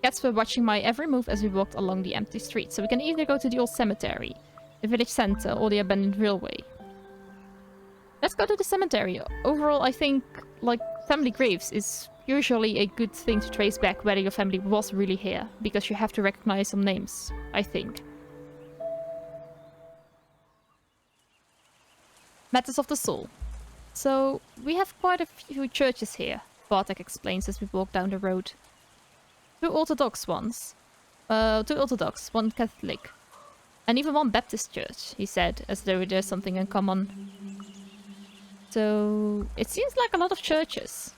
Cats were watching my every move as we walked along the empty street, so we can either go to the old cemetery, the village center, or the abandoned railway. Let's go to the cemetery. Overall, I think, like, family graves is usually a good thing to trace back whether your family was really here, because you have to recognize some names, I think. Matters of the Soul. So, we have quite a few churches here, Bartek explains as we walk down the road. Two Orthodox, one Catholic, and even one Baptist church, he said, as though there's something in common. So, it seems like a lot of churches.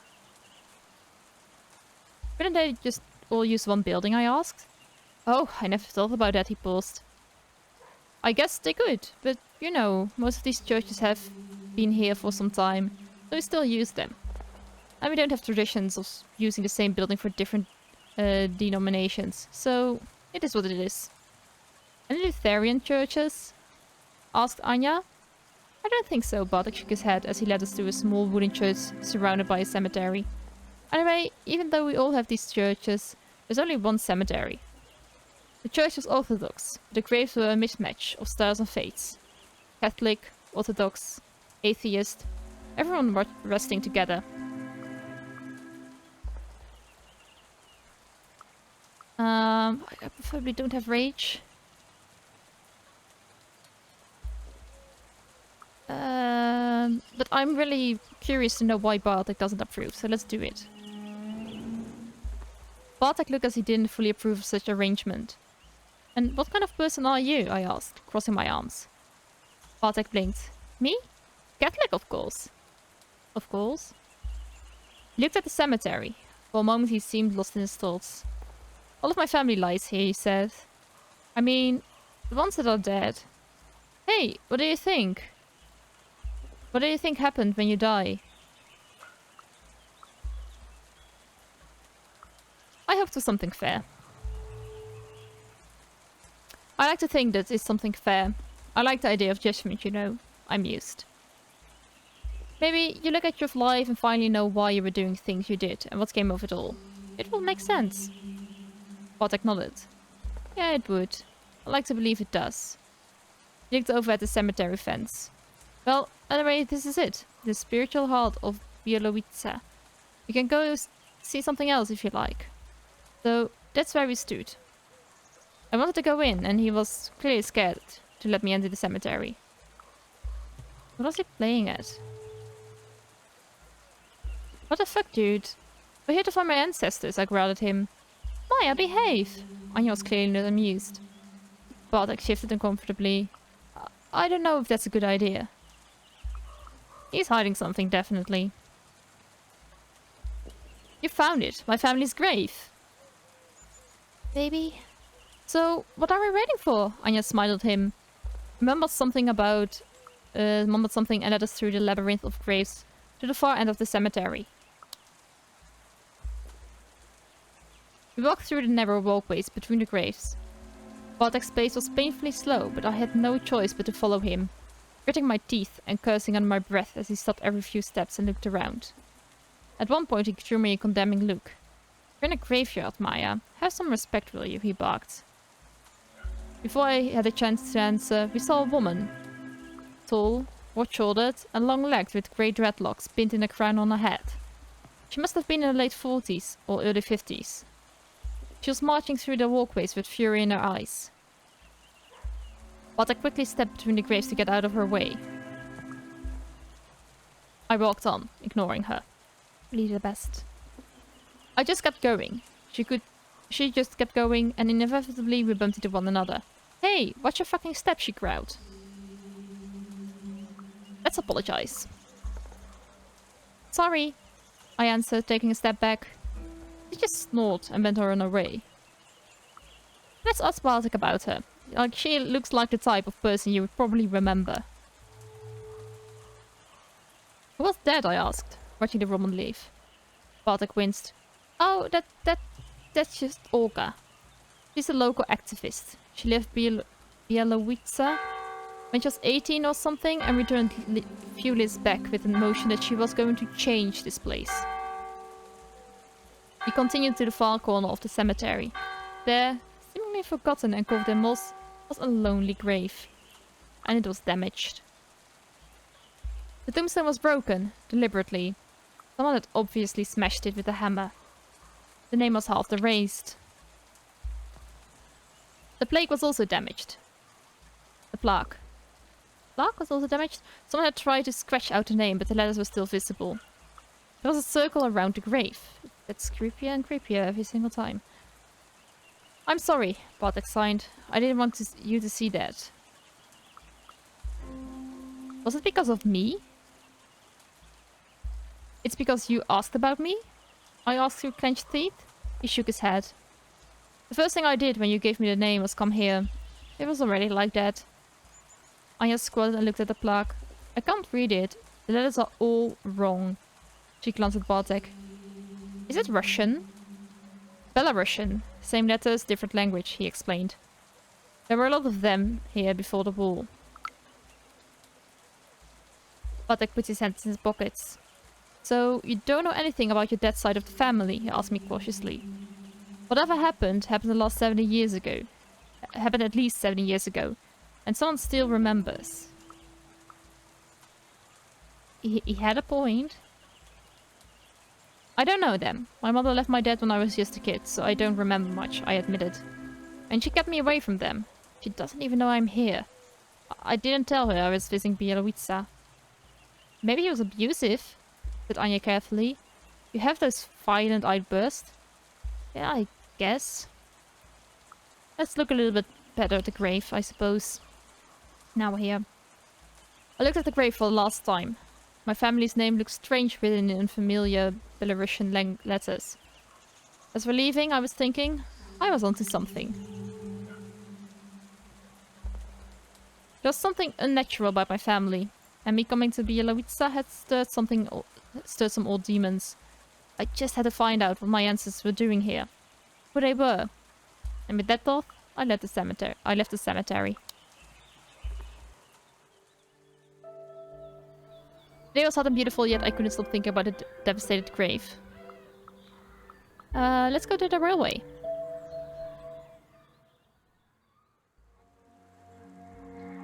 Couldn't they just all use one building, I asked? Oh, I never thought about that, he paused. I guess they could, but you know, most of these churches have been here for some time, so we still use them. And we don't have traditions of using the same building for different denominations, so it is what it is. Any Lutheran churches? Asked Anya. I don't think so, Bartek shook his head as he led us to a small wooden church surrounded by a cemetery. Anyway, even though we all have these churches, there's only one cemetery. The church was Orthodox, but the graves were a mismatch of styles and faiths. Catholic, Orthodox, Atheist, everyone resting together. I preferably don't have rage. But I'm really curious to know why Bartek doesn't approve, so let's do it. Bartek looked as he didn't fully approve of such arrangement. And what kind of person are you? I asked, crossing my arms. Bartek blinked. Me? Catholic, of course. Of course. He looked at the cemetery. For a moment he seemed lost in his thoughts. All of my family lies here, he said. I mean, the ones that are dead. Hey, what do you think? What do you think happened when you die? I hope for something fair. I like to think that it's something fair. I like the idea of judgment, you know. I'm used. Maybe you look at your life and finally know why you were doing things you did and what came of it all. It will make sense. Bartek nodded. Yeah, it would. I like to believe it does. He looked over at the cemetery fence. Well, anyway, this is it. The spiritual heart of Białowieża. You can go see something else if you like. So, that's where we stood. I wanted to go in, and he was clearly scared to let me enter the cemetery. What was he playing at? What the fuck, dude? We're here to find my ancestors, I growled at him. Maia, behave! Anya was clearly not amused. Bartek shifted uncomfortably. I don't know if that's a good idea. He's hiding something, definitely. You found it. My family's grave. Baby. So, what are we waiting for? Anya smiled at him. Mumbled something and led us through the labyrinth of graves to the far end of the cemetery. We walked through the narrow walkways between the graves. Bartek's pace was painfully slow, but I had no choice but to follow him, gritting my teeth and cursing under my breath as he stopped every few steps and looked around. At one point he threw me a condemning look. You're in a graveyard, Maia. Have some respect, will you? He barked. Before I had a chance to answer, we saw a woman. Tall, broad-shouldered, and long-legged with grey dreadlocks pinned in a crown on her head. She must have been in her late 40s or early 50s. She was marching through the walkways with fury in her eyes. But I quickly stepped between the graves to get out of her way. I walked on, ignoring her. Really the best. I just kept going. She just kept going, and inevitably we bumped into one another. Hey, watch your fucking step, she growled. Let's apologize. Sorry, I answered, taking a step back. She just snored and went on her way. Let's ask Bartek about her. Like, she looks like the type of person you would probably remember. Who was dead? I asked, watching the woman leave. Bartek winced. Oh, that's just Olga. She's a local activist. She left Białowieża when she was 18 or something and returned a few lists back with the notion that she was going to change this place. We continued to the far corner of the cemetery. There, seemingly forgotten and covered in moss, was a lonely grave. And it was damaged. The tombstone was broken, deliberately. Someone had obviously smashed it with a hammer. The name was half erased. The plaque was also damaged. The plaque. Plaque was also damaged? Someone had tried to scratch out the name, but the letters were still visible. There was a circle around the grave. That's creepier and creepier every single time. I'm sorry, Bartek signed. I didn't want you to see that. Was it because of me? It's because you asked about me? I asked through clenched teeth. He shook his head. The first thing I did when you gave me the name was come here. It was already like that. Anya squatted and looked at the plaque. I can't read it. The letters are all wrong. She glanced at Bartek. Is it Russian? Belarusian. Same letters, different language, he explained. There were a lot of them here before the war. Bartek put his hands in his pockets. So, you don't know anything about your dad's side of the family? He asked me cautiously. Whatever happened the last 70 years ago. Happened at least 70 years ago. And someone still remembers. He had a point. I don't know them. My mother left my dad when I was just a kid, so I don't remember much, I admitted. And she kept me away from them. She doesn't even know I'm here. I didn't tell her I was visiting Białowieża. Maybe he was abusive, said Anya carefully. You have those violent outbursts. Yeah, I guess. Let's look a little bit better at the grave, I suppose. Now we're here. I looked at the grave for the last time. My family's name looked strange written in unfamiliar Belarusian letters. As we're leaving, I was thinking, I was onto something. There was something unnatural about my family, and me coming to Białowieża had stirred some old demons. I just had to find out what my ancestors were doing here. Who they were. And with that thought, I left the cemetery. The day was hot and beautiful, yet I couldn't stop thinking about the devastated grave. Let's go to the railway.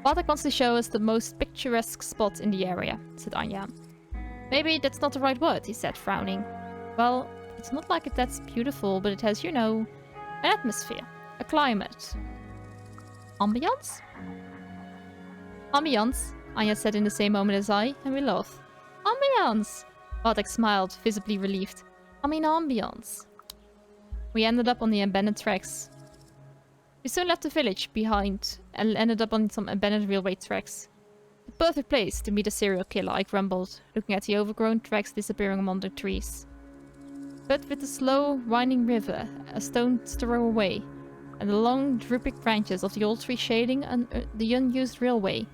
Bartek wants to show us the most picturesque spot in the area, said Anya. Maybe that's not the right word, he said, frowning. Well, it's not like that's beautiful, but it has, you know, an atmosphere, a climate. Ambiance? Ambiance, Anya said in the same moment as I, and we laughed. Ambiance! Bartek smiled, visibly relieved. I mean ambiance. We ended up on the abandoned tracks. We soon left the village behind and ended up on some abandoned railway tracks. The perfect place to meet a serial killer, I grumbled, looking at the overgrown tracks disappearing among the trees. But with the slow, winding river a stone's throw away, and the long, drooping branches of the old tree shading the unused railway,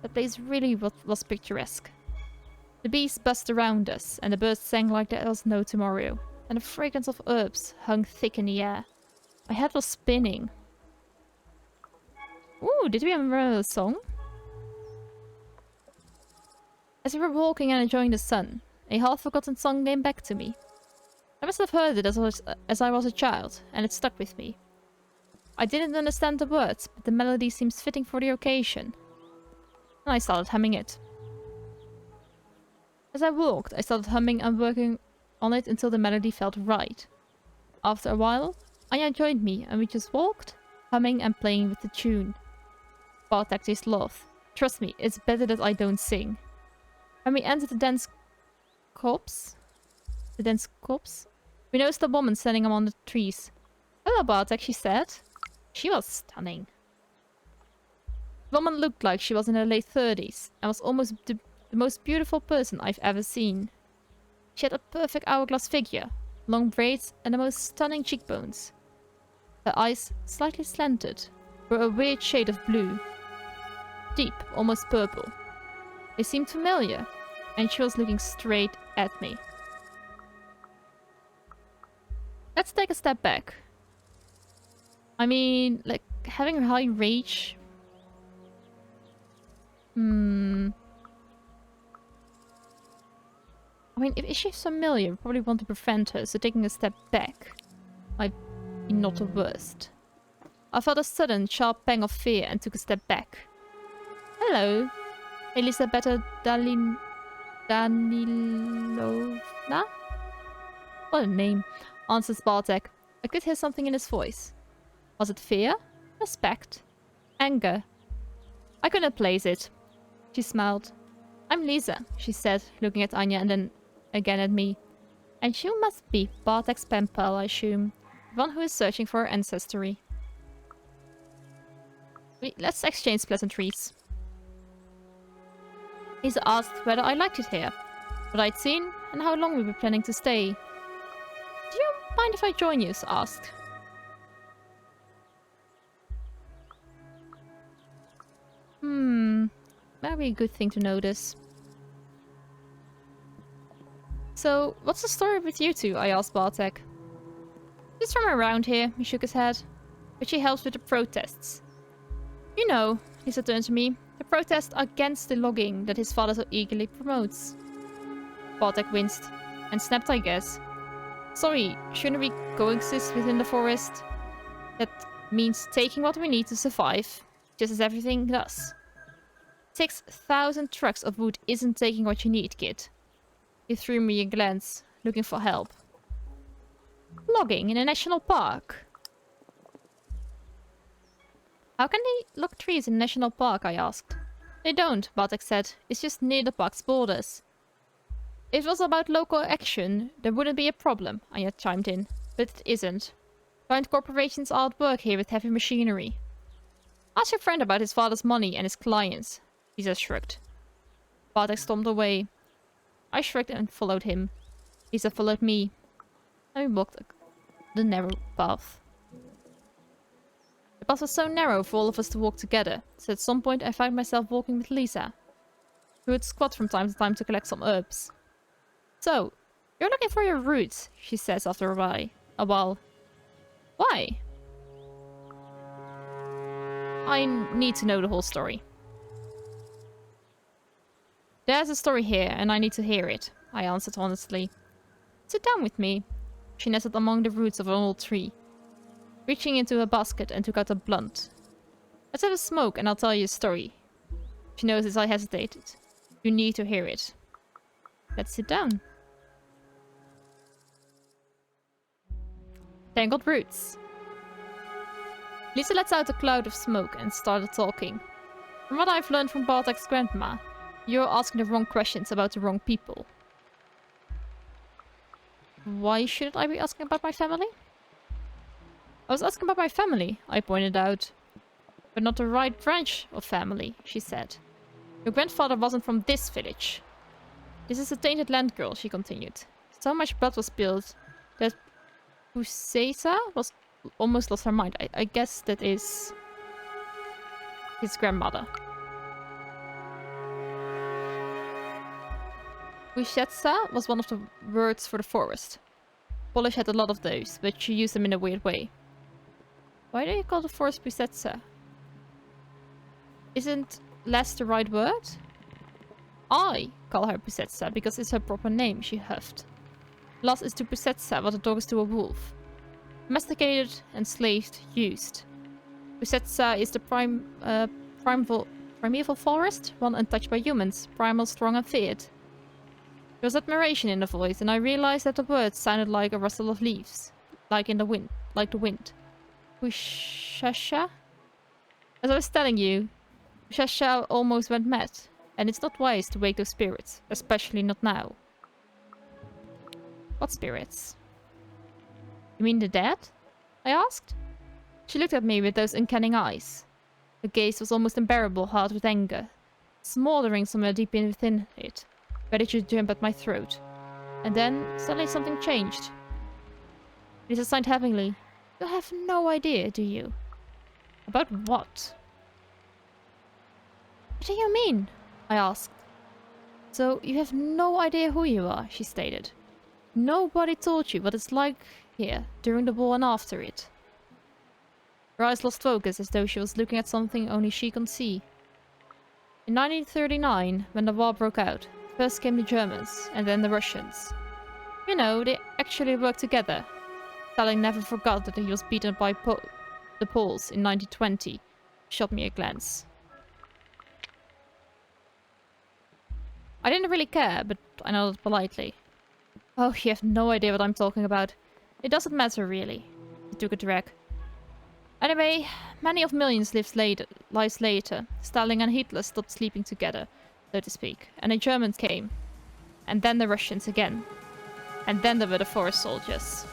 the place really was picturesque. The bees buzzed around us, and the birds sang like there was no tomorrow, and the fragrance of herbs hung thick in the air. My head was spinning. Ooh, did we remember the song? As we were walking and enjoying the sun, a half-forgotten song came back to me. I must have heard it as I was a child, and it stuck with me. I didn't understand the words, but the melody seems fitting for the occasion. And I started humming it. As I walked, I started humming and working on it until the melody felt right. After a while, Anya joined me and we just walked, humming and playing with the tune. Bartek just laughed. Trust me, it's better that I don't sing. When we entered the dense copse, we noticed a woman standing among the trees. Hello, Bartek, she said. She was stunning. The woman looked like she was in her late 30s and was almost the most beautiful person I've ever seen. She had a perfect hourglass figure, long braids and the most stunning cheekbones. Her eyes, slightly slanted, were a weird shade of blue. Deep, almost purple. They seemed familiar, and she was looking straight at me. Let's take a step back. I mean, like, having a high rage... I mean, if she's familiar, we probably want to prevent her, so taking a step back might be not the worst. I felt a sudden, sharp pang of fear and took a step back. Hello, Elisabetta Danilovna? What a name, answers Bartek. I could hear something in his voice. Was it fear? Respect? Anger? I couldn't place it. She smiled. I'm Lisa, she said, looking at Anya and then again at me. And you must be Bartek's pen pal, I assume. The one who is searching for her ancestry. Let's exchange pleasantries. Lisa asked whether I liked it here, what I'd seen, and how long we were planning to stay. Do you mind if I join you? Asked. Might be a good thing to notice. So, what's the story with you two? I asked Bartek. She's from around here, he shook his head. But she helps with the protests. You know, Lisa turned to me, the protest against the logging that his father so eagerly promotes. Bartek winced. And snapped, I guess. Sorry, shouldn't we coexist within the forest? That means taking what we need to survive, just as everything does. 6,000 trucks of wood isn't taking what you need, kid. He threw me a glance, looking for help. Logging in a national park? How can they log trees in a national park? I asked. They don't, Bartek said. It's just near the park's borders. If it was about local action, there wouldn't be a problem, Anya chimed in. But it isn't. Giant corporations are at work here with heavy machinery. Ask your friend about his father's money and his clients. Lisa shrugged. Bartek stomped away. I shrugged and followed him. Lisa followed me. And we walked the narrow path. The path was so narrow for all of us to walk together, so at some point I found myself walking with Lisa, who would squat from time to time to collect some herbs. So, you're looking for your roots, she says after a while. Why? I need to know the whole story. There's a story here, and I need to hear it, I answered honestly. Sit down with me. She nestled among the roots of an old tree, reaching into a basket and took out a blunt. Let's have a smoke and I'll tell you a story. She noticed I hesitated. You need to hear it. Let's sit down. Tangled roots. Lisa lets out a cloud of smoke and started talking. From what I've learned from Bartek's grandma, you're asking the wrong questions about the wrong people. Why shouldn't I be asking about my family? I was asking about my family, I pointed out. But not the right branch of family, she said. Your grandfather wasn't from this village. This is a tainted land, girl, she continued. So much blood was spilled that Pusesa was almost lost her mind. I guess that is his grandmother. Pusesa was one of the words for the forest. Polish had a lot of those, but she used them in a weird way. Why do you call the forest Pusesa? Isn't less the right word? I call her Pusesa because it's her proper name, she huffed. Las is to Pusesa what a dog is to a wolf. Domesticated, enslaved, used. Pusesa is the primeval forest, one untouched by humans, primal, strong and feared. There was admiration in the voice, and I realized that the words sounded like a rustle of leaves, like the wind. Pusesa? As I was telling you, Pusesa almost went mad, and it's not wise to wake those spirits, especially not now. What spirits? You mean the dead? I asked. She looked at me with those uncanny eyes. Her gaze was almost unbearable, hard with anger, smoldering somewhere deep within it, ready to jump at my throat. And then, suddenly something changed. Lisa sighed heavily. You have no idea, do you? About what? What do you mean? I asked. So, you have no idea who you are, she stated. Nobody told you what it's like here, during the war and after it. Her eyes lost focus as though she was looking at something only she could see. In 1939, when the war broke out, First came the Germans, and then the Russians. You know, they actually worked together. Stalin never forgot that he was beaten by the Poles in 1920. Shot me a glance. I didn't really care, but I nodded politely. Oh, you have no idea what I'm talking about. It doesn't matter, really. He took a drag. Anyway, many of millions lives later, Stalin and Hitler stopped sleeping together, so to speak, and the Germans came. And then the Russians again. And then there were the forest soldiers.